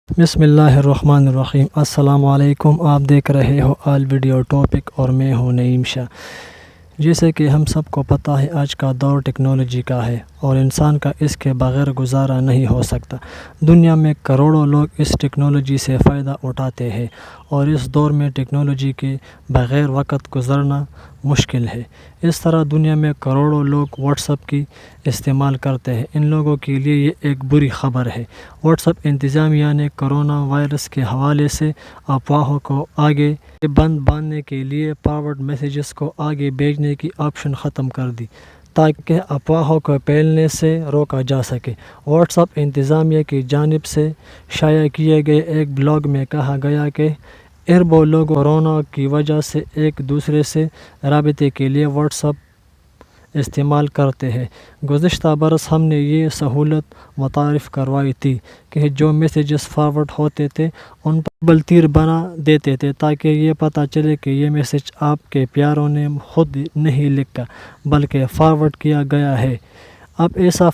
بسم اللہ الرحمن الرحیم۔ السلام علیکم، آپ دیکھ رہے ہو آل ویڈیو ٹاپک اور میں ہوں نعیم شاہ۔ جیسے کہ ہم سب کو پتہ ہے آج کا دور ٹیکنالوجی کا ہے اور انسان کا اس کے بغیر گزارا نہیں ہو سکتا۔ دنیا میں کروڑوں لوگ اس ٹیکنالوجی سے فائدہ اٹھاتے ہیں اور اس دور میں ٹیکنالوجی کے بغیر وقت گزارنا مشکل ہے۔ اس طرح دنیا میں کروڑوں لوگ واٹس ایپ کی استعمال کرتے ہیں۔ ان لوگوں کے لیے یہ ایک بری خبر ہے۔ واٹس ایپ انتظامیہ نے کرونا وائرس کے حوالے سے افواہوں کو آگے باندھنے کے لیے فارورڈ میسیجز کو آگے بھیجنے کی آپشن ختم کر دی تاکہ افواہوں کو پھیلنے سے روکا جا سکے۔ واٹس ایپ انتظامیہ کی جانب سے شائع کیے گئے ایک بلاگ میں کہا گیا کہ اربوں لوگ کورونا کی وجہ سے ایک دوسرے سے رابطے کے لیے واٹس ایپ استعمال کرتے ہیں۔ گزشتہ برس ہم نے یہ سہولت متعارف کروائی تھی کہ جو میسیجز فارورڈ ہوتے تھے ان پر ڈبل تیر بنا دیتے تھے تاکہ یہ پتہ چلے کہ یہ میسیج آپ کے پیاروں نے خود نہیں لکھا بلکہ فارورڈ کیا گیا ہے۔ اب ایسا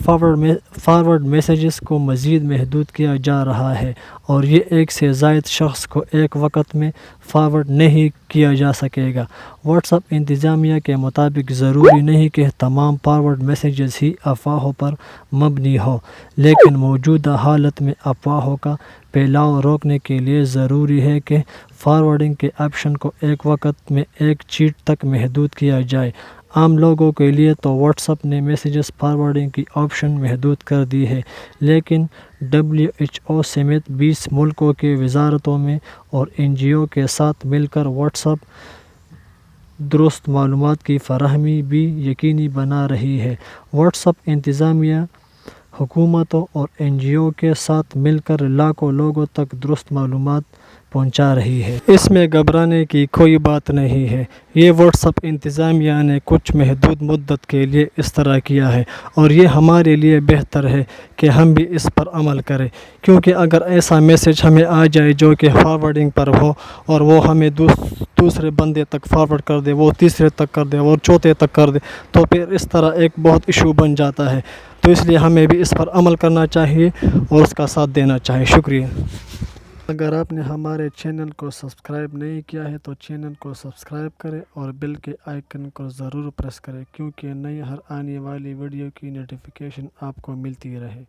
فارورڈ میسیجز کو مزید محدود کیا جا رہا ہے اور یہ ایک سے زائد شخص کو ایک وقت میں فارورڈ نہیں کیا جا سکے گا۔ واٹس ایپ انتظامیہ کے مطابق ضروری نہیں کہ تمام فارورڈ میسیجز ہی افواہوں پر مبنی ہوں، لیکن موجودہ حالت میں افواہوں کا پھیلاؤ روکنے کے لیے ضروری ہے کہ فارورڈنگ کے آپشن کو ایک وقت میں ایک چیٹ تک محدود کیا جائے۔ عام لوگوں کے لیے تو واٹس ایپ نے میسیجز فارورڈنگ کی آپشن محدود کر دی ہے، لیکن WHO سمیت 20 ملکوں کے وزارتوں میں اور NGO کے ساتھ مل کر واٹس ایپ درست معلومات کی فراہمی بھی یقینی بنا رہی ہے۔ واٹس ایپ انتظامیہ حکومتوں اور NGO کے ساتھ مل کر لاکھوں لوگوں تک درست معلومات پہنچا رہی ہے۔ اس میں گھبرانے کی کوئی بات نہیں ہے۔ یہ واٹس ایپ انتظامیہ نے کچھ محدود مدت کے لیے اس طرح کیا ہے اور یہ ہمارے لیے بہتر ہے کہ ہم بھی اس پر عمل کریں، کیونکہ اگر ایسا میسیج ہمیں آ جائے جو کہ فارورڈنگ پر ہو اور وہ ہمیں دوسرے بندے تک فارورڈ کر دے، وہ تیسرے تک کر دے اور چوتھے تک کر دے، تو پھر اس طرح ایک بہت ایشو بن جاتا ہے۔ تو اس لیے ہمیں بھی اس پر عمل کرنا چاہیے اور اس کا ساتھ دینا چاہیے۔ شکریہ۔ اگر آپ نے ہمارے چینل کو سبسکرائب نہیں کیا ہے تو چینل کو سبسکرائب کریں اور بیل کے آئیکن کو ضرور پریس کریں، کیونکہ نئی ہر آنے والی ویڈیو کی نوٹیفیکیشن آپ کو ملتی رہے۔